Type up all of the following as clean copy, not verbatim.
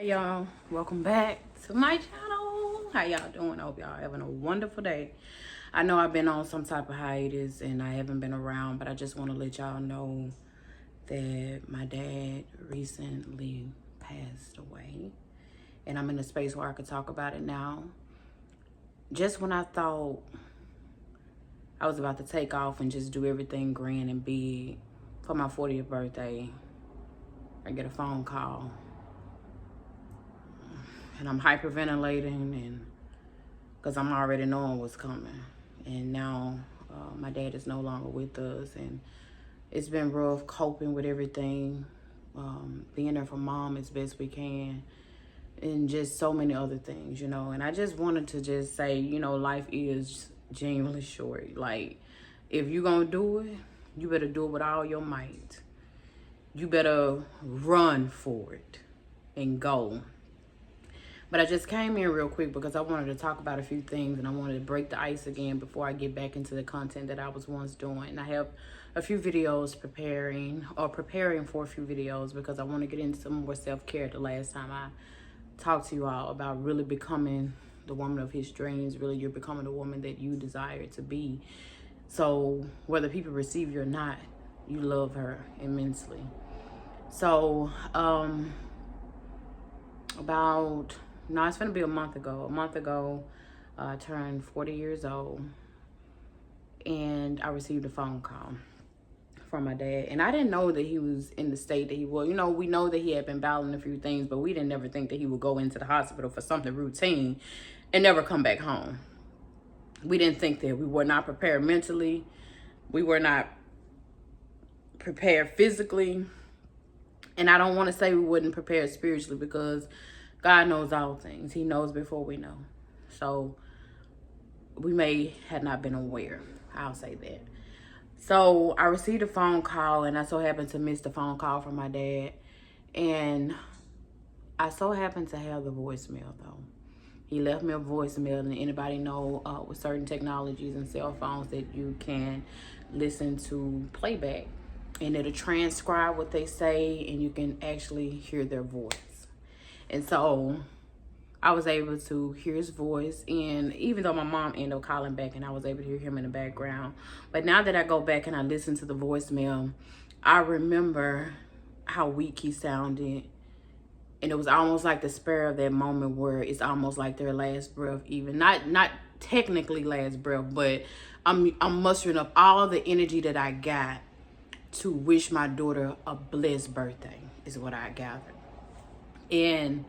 Hey y'all, welcome back to my channel. How y'all doing? I hope y'all having a wonderful day. I know I've been on some type of hiatus and I haven't been around, but I just want to let y'all know that my dad recently passed away, and I'm in a space where I could talk about it now. Just when I thought I was about to take off and just do everything grand and big for my 40th birthday, I get a phone call. And I'm hyperventilating, and because I'm already knowing what's coming. And now my dad is no longer with us, and it's been rough coping with everything, being there for mom as best we can, and just so many other things, you know. And I just wanted to just say, you know, life is genuinely short. Like, if you're gonna do it, you better do it with all your might. You better run for it and go. But I just came in real quick because I wanted to talk about a few things, and I wanted to break the ice again before I get back into the content that I was once doing. And I have a few videos preparing for a few videos because I want to get into some more self-care. The last time I talked to you all about really becoming the woman of his dreams, really you're becoming the woman that you desire to be. So whether people receive you or not, you love her immensely. So it's gonna be a month ago, I turned 40 years old, and I received a phone call from my dad. And I didn't know that he was in the state that he was. You know, we know that he had been battling a few things, but we didn't ever think that he would go into the hospital for something routine and never come back home. We didn't think that. We were not prepared mentally. We were not prepared physically. And I don't want to say we wasn't prepared spiritually, because God knows all things. He knows before we know. So we may have not been aware. I'll say that. So I received a phone call, and I so happened to miss the phone call from my dad. And I so happened to have the voicemail, though. He left me a voicemail, and anybody know with certain technologies and cell phones that you can listen to playback, and it'll transcribe what they say, and you can actually hear their voice. And so I was able to hear his voice, and even though my mom ended up calling back, and I was able to hear him in the background. But now that I go back and I listen to the voicemail, I remember how weak he sounded. And it was almost like the spur of that moment where it's almost like their last breath, even not technically last breath, but I'm mustering up all the energy that I got to wish my daughter a blessed birthday, is what I gathered. And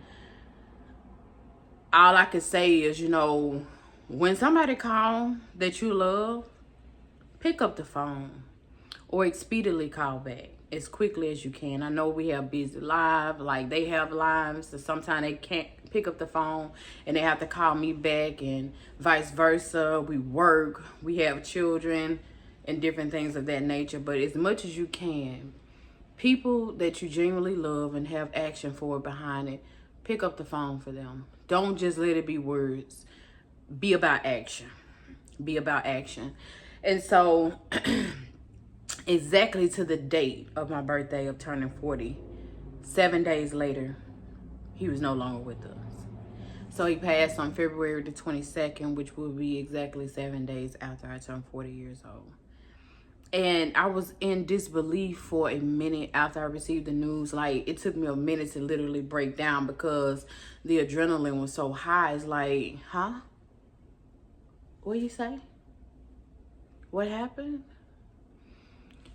all I could say is, you know, when somebody call that you love, pick up the phone or expediently call back as quickly as you can. I know we have busy lives, like they have lives, so sometimes they can't pick up the phone and they have to call me back, and vice versa. We work, we have children, and different things of that nature. But as much as you can, people that you genuinely love and have action for behind it, pick up the phone for them. Don't just let it be words. Be about action. Be about action. And so exactly to the date of my birthday of turning 40, 7 days later, he was no longer with us. So he passed on February the 22nd, which will be exactly 7 days after I turned 40 years old. And I was in disbelief for a minute after I received the news. Like, it took me a minute to literally break down because the adrenaline was so high. It's like, huh? What do you say? What happened?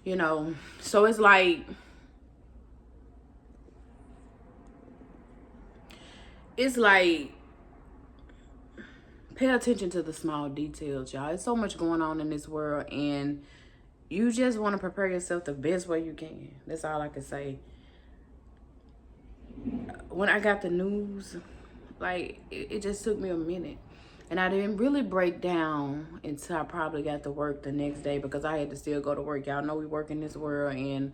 You know, so it's like, pay attention to the small details, y'all. There's so much going on in this world, and you just want to prepare yourself the best way you can. That's all I can say. When I got the news, like, it just took me a minute. And I didn't really break down until I probably got to work the next day, because I had to still go to work. Y'all know we work in this world, and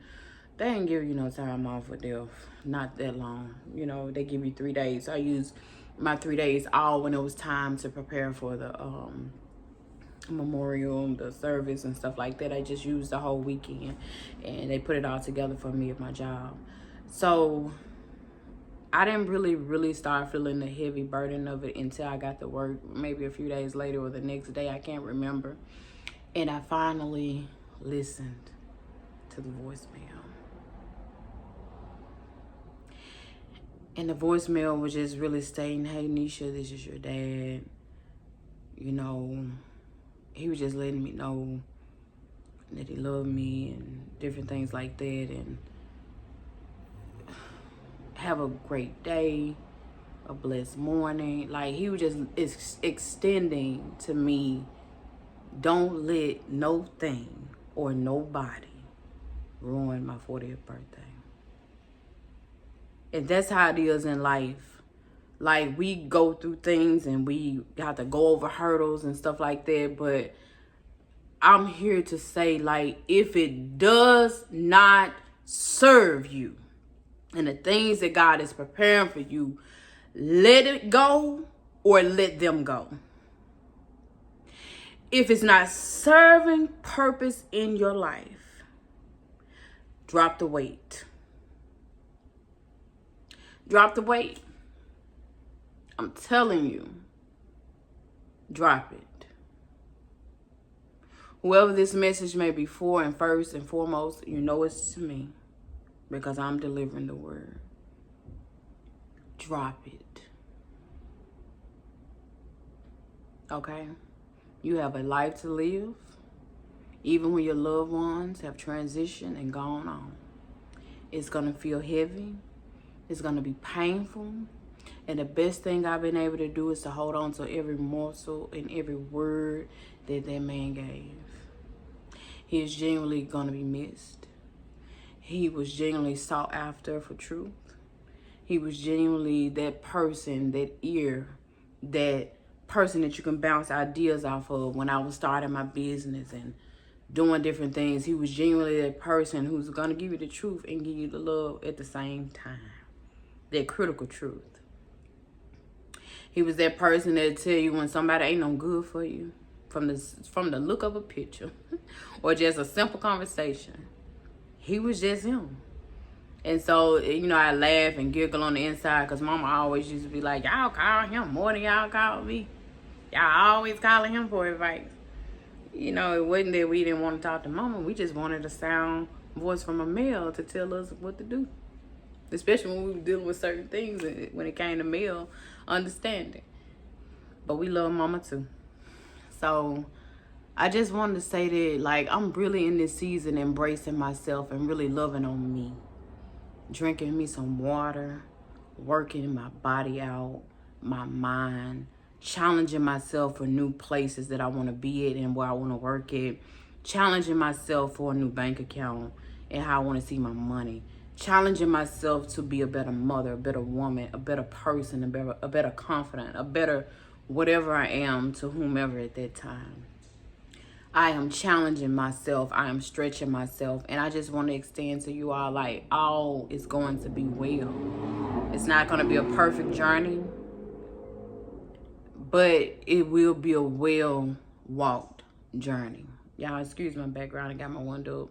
they ain't give you no time off with death. Not that long. You know, they give you 3 days. So I used my 3 days all when it was time to prepare for the memorial, the service and stuff like that. I just used the whole weekend, and they put it all together for me at my job. So I didn't really start feeling the heavy burden of it until I got to work, maybe a few days later or the next day. I can't remember. And I finally listened to the voicemail. And the voicemail was just really stating, hey, Nisha, this is your dad. You know, he was just letting me know that he loved me and different things like that. And have a great day, a blessed morning. Like, he was just extending to me, don't let no thing or nobody ruin my 40th birthday. And that's how it is in life. Like, we go through things and we have to go over hurdles and stuff like that. But I'm here to say, like, if it does not serve you and the things that God is preparing for you, let it go or let them go. If it's not serving purpose in your life, drop the weight. Drop the weight. I'm telling you, drop it. Whoever this message may be for, and first and foremost, you know it's to me, because I'm delivering the word. Drop it. Okay? You have a life to live, even when your loved ones have transitioned and gone on. It's going to feel heavy. It's going to be painful. And the best thing I've been able to do is to hold on to every morsel and every word that that man gave. He is genuinely going to be missed. He was genuinely sought after for truth. He was genuinely that person, that ear, that person that you can bounce ideas off of. When I was starting my business and doing different things, he was genuinely that person who's going to give you the truth and give you the love at the same time. That critical truth. He was that person that'll tell you when somebody ain't no good for you, from the look of a picture or just a simple conversation. He was just him. And so, you know, I laugh and giggle on the inside because Mama always used to be like, y'all call him more than y'all call me. Y'all always calling him for advice. You know, it wasn't that we didn't want to talk to Mama. We just wanted a sound voice from a male to tell us what to do. Especially when we were dealing with certain things when it came to male understanding. But we love Mama too. So I just wanted to say that, like, I'm really in this season embracing myself and really loving on me. Drinking me some water, working my body out, my mind, challenging myself for new places that I want to be at and where I want to work at, challenging myself for a new bank account and how I want to see my money, challenging myself to be a better mother, a better woman, a better person, a better confidant, a better whatever I am to whomever at that time. I am challenging myself. I am stretching myself. And I just want to extend to you all, like, all is going to be well. It's not going to be a perfect journey, but it will be a well-walked journey. Y'all, excuse my background. I got my window up.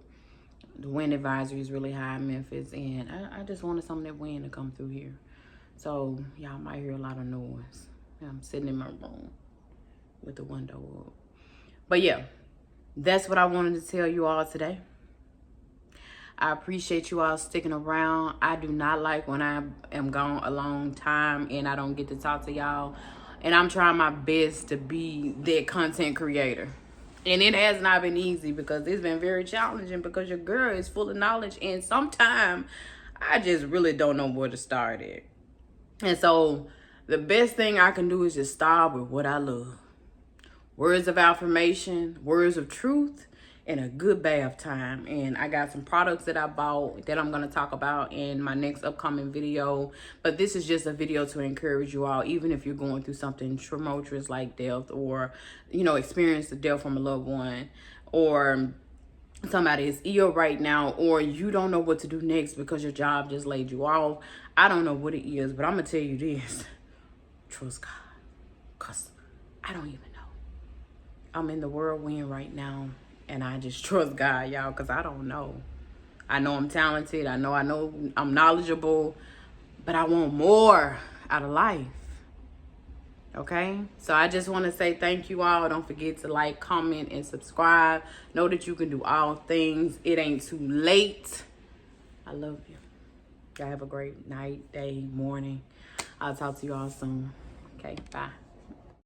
The wind advisory is really high in Memphis. And I just wanted some of that wind to come through here. So y'all might hear a lot of noise. I'm sitting in my room with the window up. But yeah. That's what I wanted to tell you all today. I appreciate you all sticking around. I do not like when I am gone a long time and I don't get to talk to y'all. And I'm trying my best to be that content creator. And it has not been easy because it's been very challenging because your girl is full of knowledge. And sometimes I just really don't know where to start at. And so the best thing I can do is just start with what I love. Words of affirmation, words of truth, and a good bath time. And I got some products that I bought that I'm going to talk about in my next upcoming video. But this is just a video to encourage you all, even if you're going through something tumultuous like death, or, you know, experience the death from a loved one, or somebody is ill right now, or you don't know what to do next because your job just laid you off. I don't know what it is, but I'm going to tell you this. Trust God. Because I don't even know. I'm in the whirlwind right now, and I just trust God, y'all, because I don't know. I know I'm talented. I know I'm knowledgeable, but I want more out of life. Okay, so I just want to say thank you all. Don't forget to like, comment, and subscribe. Know that you can do all things. It ain't too late. I love you. Y'all have a great night, day, morning. I'll talk to you all soon. Okay, bye.